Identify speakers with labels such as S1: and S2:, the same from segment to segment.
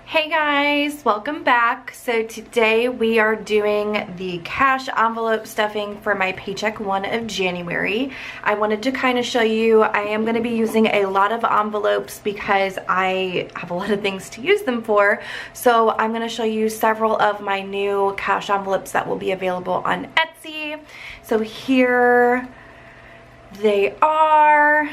S1: Hey guys, welcome back. So today we are doing the cash envelope stuffing for my paycheck 1 of January. I wanted to kind of show you, I am going to be using a lot of envelopes because I have a lot of things to use them for. So I'm going to show you several of my new cash envelopes that will be available on Etsy. So here they are.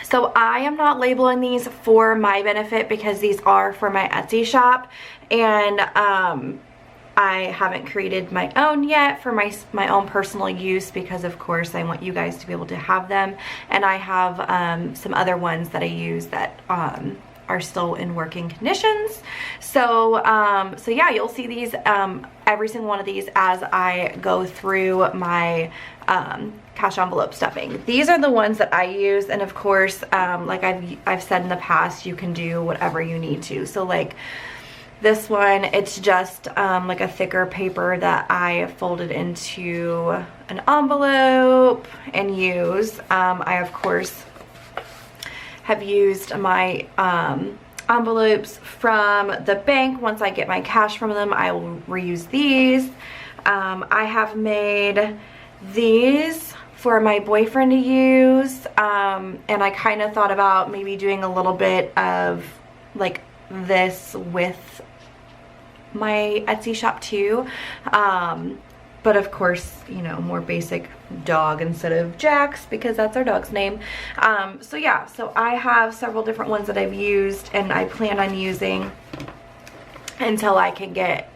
S1: So I am not labeling these for my benefit because these are for my Etsy shop, and I haven't created my own yet for my own personal use because of course I want you guys to be able to have them, and I have some other ones that I use that are still in working conditions. So so yeah, you'll see these every single one of these as I go through my cash envelope stuffing. These are the ones that I use, and of course like I've said in the past, you can do whatever you need to. So like this one, it's just like a thicker paper that I folded into an envelope and use. I of course have used my envelopes from the bank. Once I get my cash from them, I will reuse these. I have made these for my boyfriend to use, and I kind of thought about maybe doing a little bit of like this with my Etsy shop too, but of course, you know, more basic dog instead of Jax because that's our dog's name. So yeah, so I have several different ones that I've used and I plan on using until I can get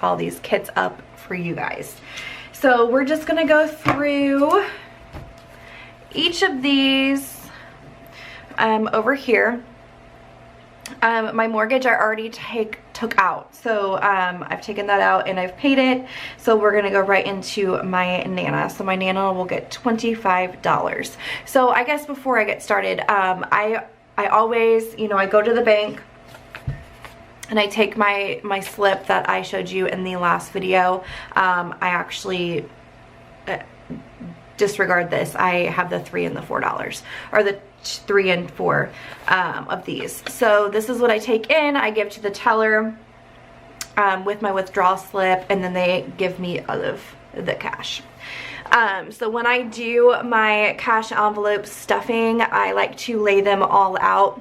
S1: all these kits up for you guys. So we're just gonna go through each of these over here. My mortgage I already took out, so I've taken that out and I've paid it. So we're gonna go right into my Nana. So my Nana will get $25. So I guess before I get started, I always, you know, I go to the bank and I take my slip that I showed you in the last video. I actually disregard this. I have the $3 and the $4, or the 3 and 4 of these. So this is what I take in. I give to the teller with my withdrawal slip, and then they give me all of the cash. So when I do my cash envelope stuffing, I like to lay them all out.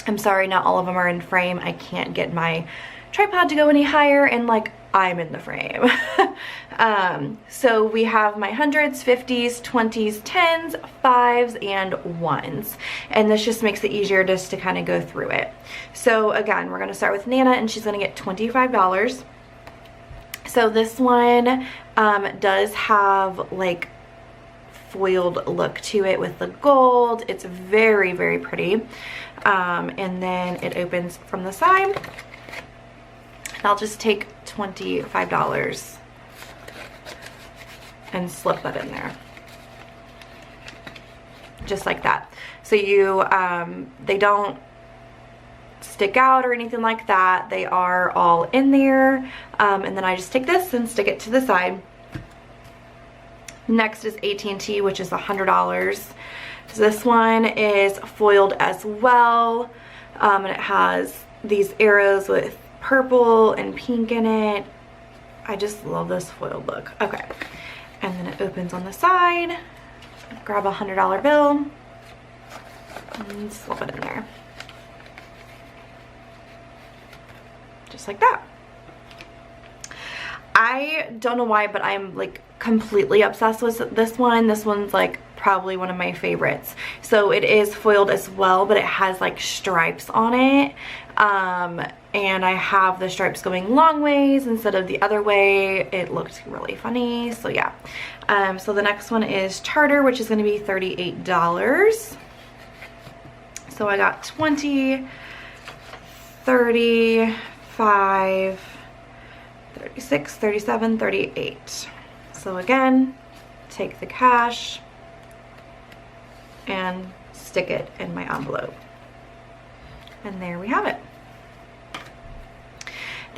S1: I'm sorry, not all of them are in frame. I can't get my tripod to go any higher, and like I'm in the frame. So we have my hundreds, 50s, 20s, 10s, 5s, and 1s. And this just makes it easier just to kind of go through it. So again, we're going to start with Nana, and she's going to get $25. So this one does have like foiled look to it with the gold. It's very, very pretty. And then it opens from the side. And I'll just take $25 and slip that in there. Just like that. So you, they don't stick out or anything like that. They are all in there. And then I just take this and stick it to the side. Next is AT&T, which is $100. So this one is foiled as well, and it has these arrows with purple and pink in it. I just love this foiled look. Okay, and then it opens on the side. Grab a $100 bill and slip it in there, just like that. I don't know why, but I'm like completely obsessed with this one. This one's like probably one of my favorites. So it is foiled as well, but it has like stripes on it. And I have the stripes going long ways instead of the other way. It looked really funny. So yeah. So the next one is Charter, which is going to be $38. So I got 20, 35, 36, 37, 38. So again, take the cash and stick it in my envelope. And there we have it.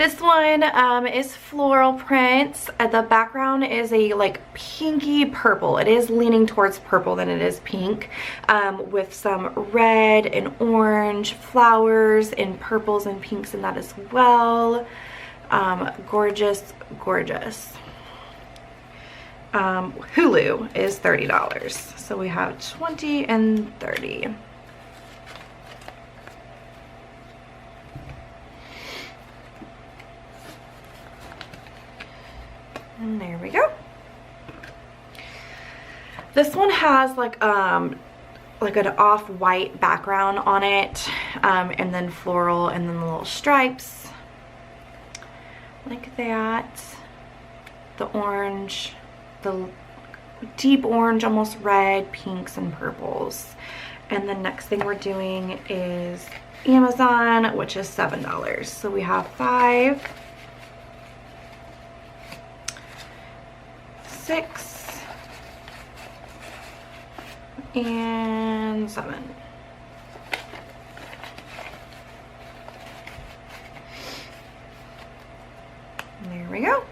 S1: This one is floral prints. The background is a like pinky purple. It is leaning towards purple than it is pink, with some red and orange flowers and purples and pinks in that as well. Gorgeous, gorgeous. Hulu is $30. So we have 20 and 30. And there we go. This one has like an off-white background on it, and then floral, and then the little stripes like that. The orange, the deep orange, almost red, pinks and purples. And the next thing we're doing is Amazon, which is $7. So we have 5, 6, and 7. There we go.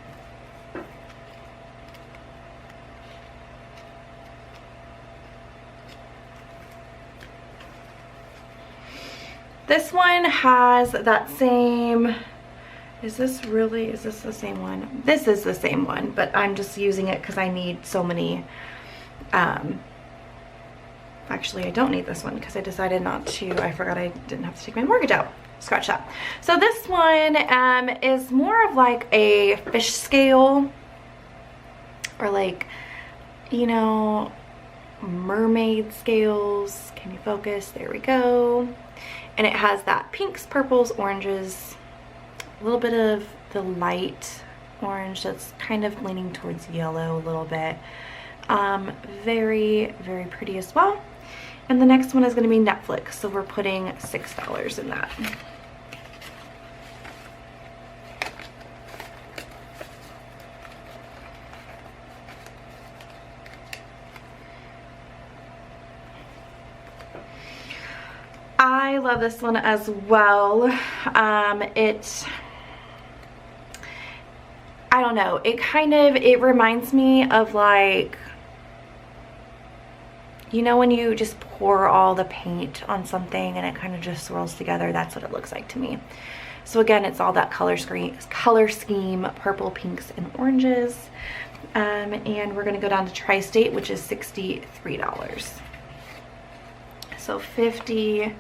S1: This one has that same, is this the same one? This is the same one, but I'm just using it because I need so many, actually I don't need this one because I decided not to, I forgot I didn't have to take my mortgage out. Scratch that. So this one is more of like a fish scale, or like, you know, mermaid scales. Can you focus? There we go. And it has that pinks, purples, oranges, a little bit of the light orange that's kind of leaning towards yellow a little bit. Very, very pretty as well. And the next one is going to be Netflix, so we're putting $6 in that. I love this one as well. I don't know, it reminds me of like, you know, when you just pour all the paint on something and it kind of just swirls together. That's what it looks like to me. So again, it's all that color scheme, purple, pinks, and oranges. And we're gonna go down to Tri-State, which is $63. So 50,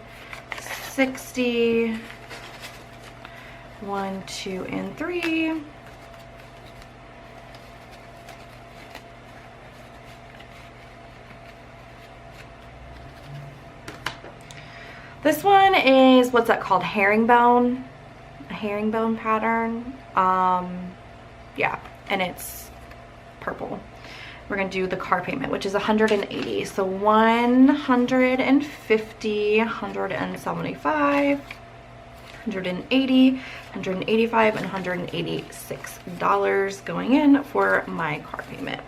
S1: 60, 1, 2, and 3. This one is, what's that called? Herringbone, a herringbone pattern. Yeah, and it's purple. We're gonna do the car payment, which is 180. So 150, 175, 180, 185, and $186 going in for my car payment.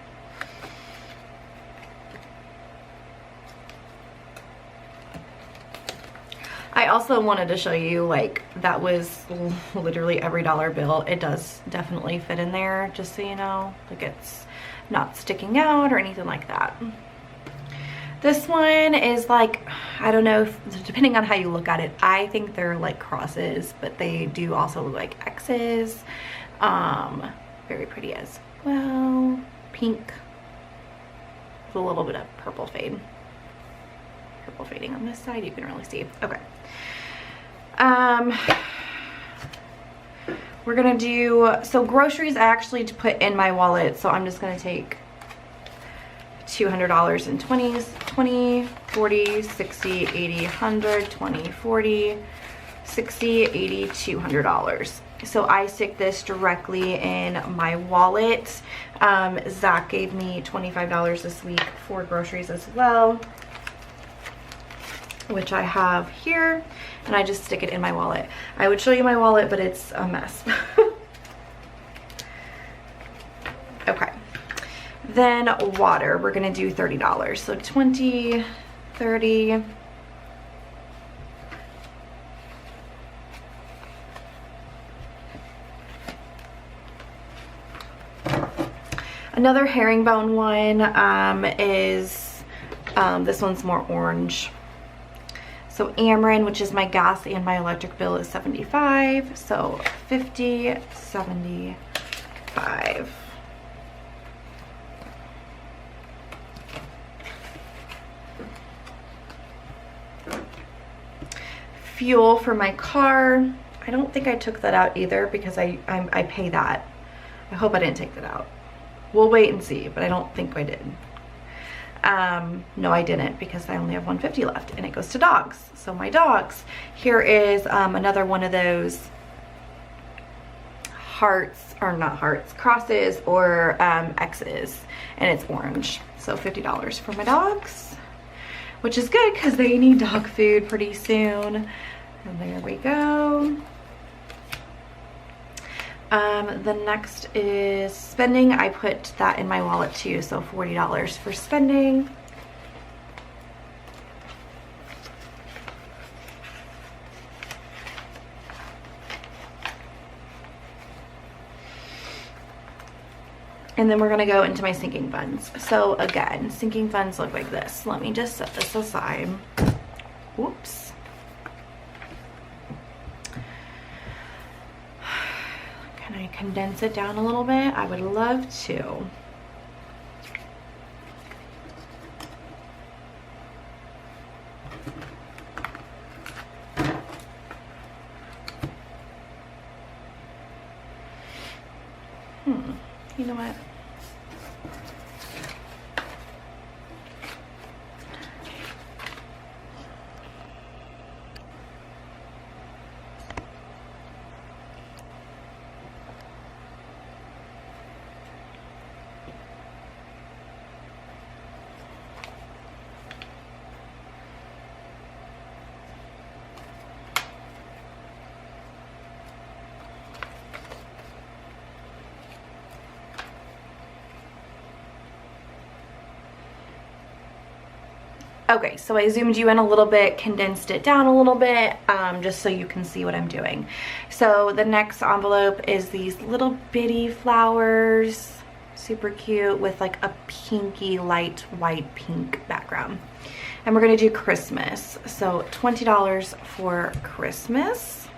S1: I also wanted to show you, like, that was literally every dollar bill. It does definitely fit in there, just so you know. Like, it's not sticking out or anything like that. This one is like, I don't know, depending on how you look at it, I think they're like crosses, but they do also look like X's. Very pretty as well. Pink with a little bit of purple fade. Purple fading on this side, you can really see. Okay. We're gonna do, so groceries I actually put in my wallet, so I'm just gonna take $200 in 20s, 20, 40, 60, 80, 100, 20, 40, 60, 80, $200. So I stick this directly in my wallet. Zach gave me $25 this week for groceries as well, which I have here, and I just stick it in my wallet. I would show you my wallet, but it's a mess. Okay. Then water, we're gonna do $30. So 20, 30, Another herringbone one is, this one's more orange. So Ameren, which is my gas and my electric bill, is $75. So 50, 75. Fuel for my car. I don't think I took that out either because I pay that. I hope I didn't take that out. We'll wait and see, but I don't think I did. No, I didn't, because I only have $150 left and it goes to dogs. So my dogs, here is another one of those hearts, or not hearts, crosses or X's, and it's orange. So $50 for my dogs, which is good because they need dog food pretty soon. And there we go. The next is spending. I put that in my wallet too, so $40 for spending. And then we're gonna go into my sinking funds. So again, sinking funds look like this. Let me just set this aside. Whoops. Can I condense it down a little bit? I would love to. You know what? Okay, so I zoomed you in a little bit, condensed it down a little bit, just so you can see what I'm doing. So the next envelope is these little bitty flowers, super cute, with like a pinky light white pink background. And we're gonna do Christmas. So $20 for Christmas.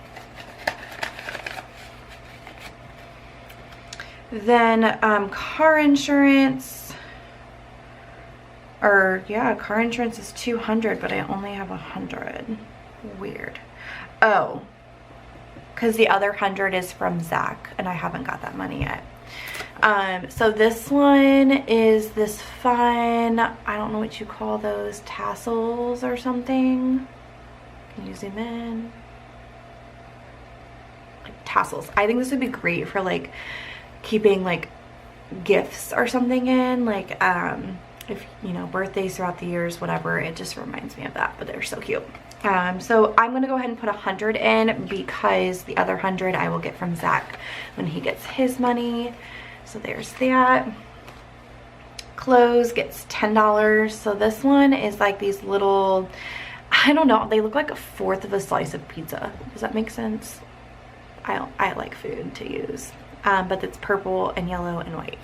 S1: Then car insurance. Or yeah, car insurance is $200, but I only have $100. Weird. Oh, because the other $100 is from Zach, and I haven't got that money yet. So this one is this fun, I don't know what you call those, tassels or something. Can you zoom in? Like tassels. I think this would be great for like keeping like gifts or something in, like if you know, birthdays throughout the years, whatever. It just reminds me of that, but they're so cute. So I'm gonna go ahead and put $100 in, because the other $100 I will get from Zach when he gets his money. So there's that. Clothes gets $10. So this one is like these little, I don't know, they look like a fourth of a slice of pizza. Does that make sense? I like food to use, but it's purple and yellow and white.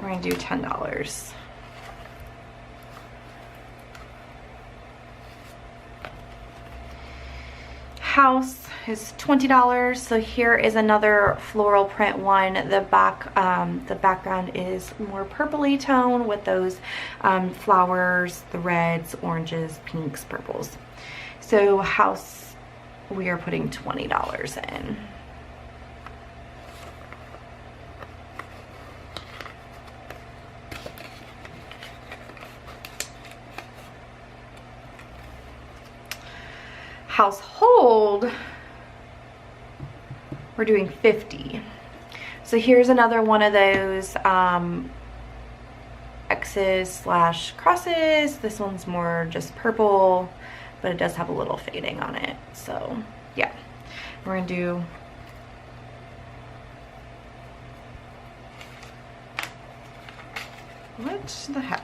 S1: We're gonna do $10. House is $20. So here is another floral print one. The background is more purpley tone with those flowers, the reds, oranges, pinks, purples. So house, we are putting $20 in. Household, we're doing $50. So here's another one of those X's slash crosses. This one's more just purple, but it does have a little fading on it. So yeah, we're gonna do what the heck?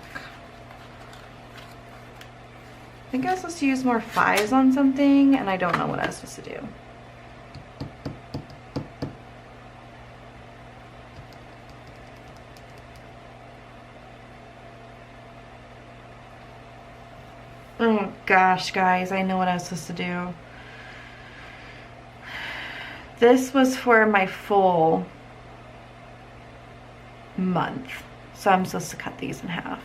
S1: I think I was supposed to use more 5s on something, and I don't know what I was supposed to do. gosh, guys, I know what I was supposed to do. This was for my full month. So I'm supposed to cut these in half.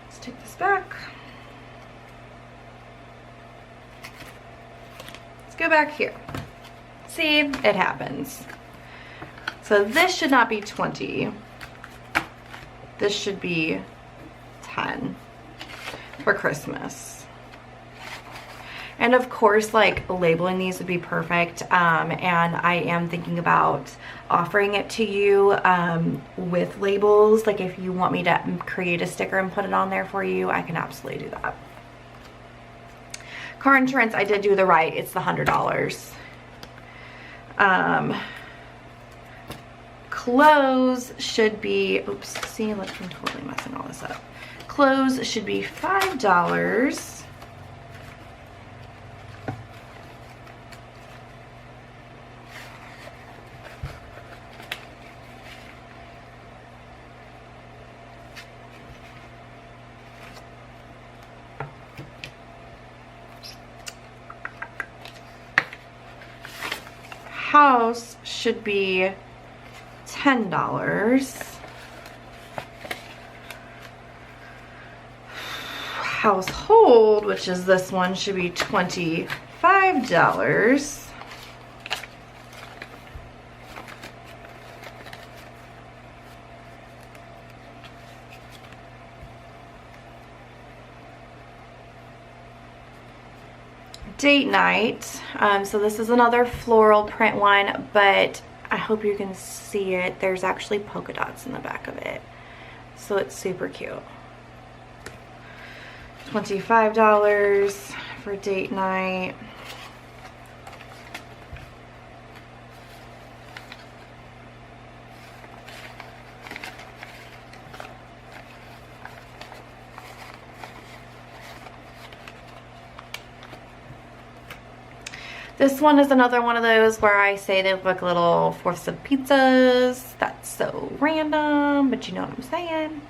S1: Let's take this back. Let's go back here. See, it happens. So this should not be 20. This should be 10 for Christmas. And of course, like, labeling these would be perfect. And I am thinking about offering it to you with labels. Like, if you want me to create a sticker and put it on there for you, I can absolutely do that. Car insurance, I did do the right. It's the $100. Clothes should be, oops, see, look, I'm totally messing all this up. Clothes should be $5. House should be $10. Household, which is this one, should be $25. Date night, so this is another floral print one, but I hope you can see it. There's actually polka dots in the back of it, so it's super cute. $25 for date night. This one is another one of those where I say they look like little fourths of pizzas. That's so random, but you know what I'm saying.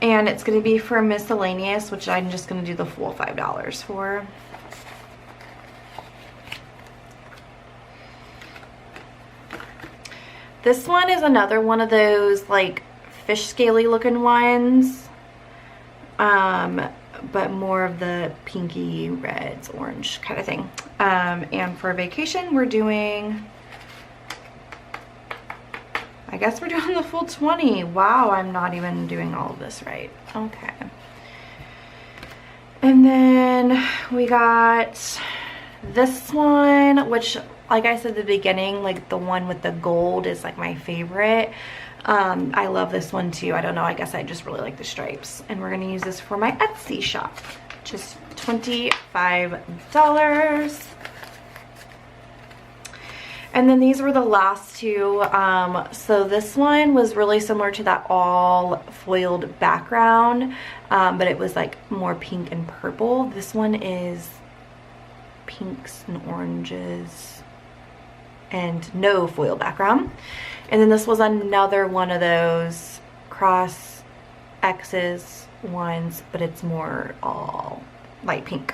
S1: And it's going to be for miscellaneous, which I'm just going to do the full $5 for. This one is another one of those like fish scaly looking ones. But more of the pinky reds, orange kind of thing. And for vacation, we're doing, I guess we're doing the full 20. Wow, I'm not even doing all of this right. Okay. And then we got this one, which, like I said at the beginning, like the one with the gold is like my favorite. I love this one too. I don't know, I guess I just really like the stripes. And we're gonna use this for my Etsy shop. Just $25. And then these were the last two. So this one was really similar to that all foiled background, but it was like more pink and purple. This one is pinks and oranges and no foil background. And then this was another one of those cross X's ones, but it's more all light pink.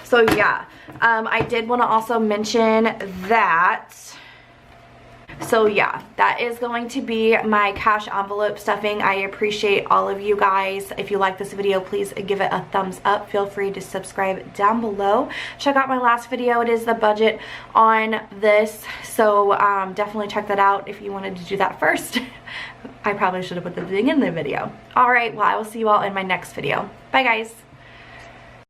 S1: So yeah, I did want to also mention that. So yeah, that is going to be my cash envelope stuffing. I appreciate all of you guys. If you like this video, please give it a thumbs up. Feel free to subscribe down below. Check out my last video. It is the budget on this. So definitely check that out if you wanted to do that first. I probably should have put the thing in the video. All right, well, I will see you all in my next video. Bye, guys.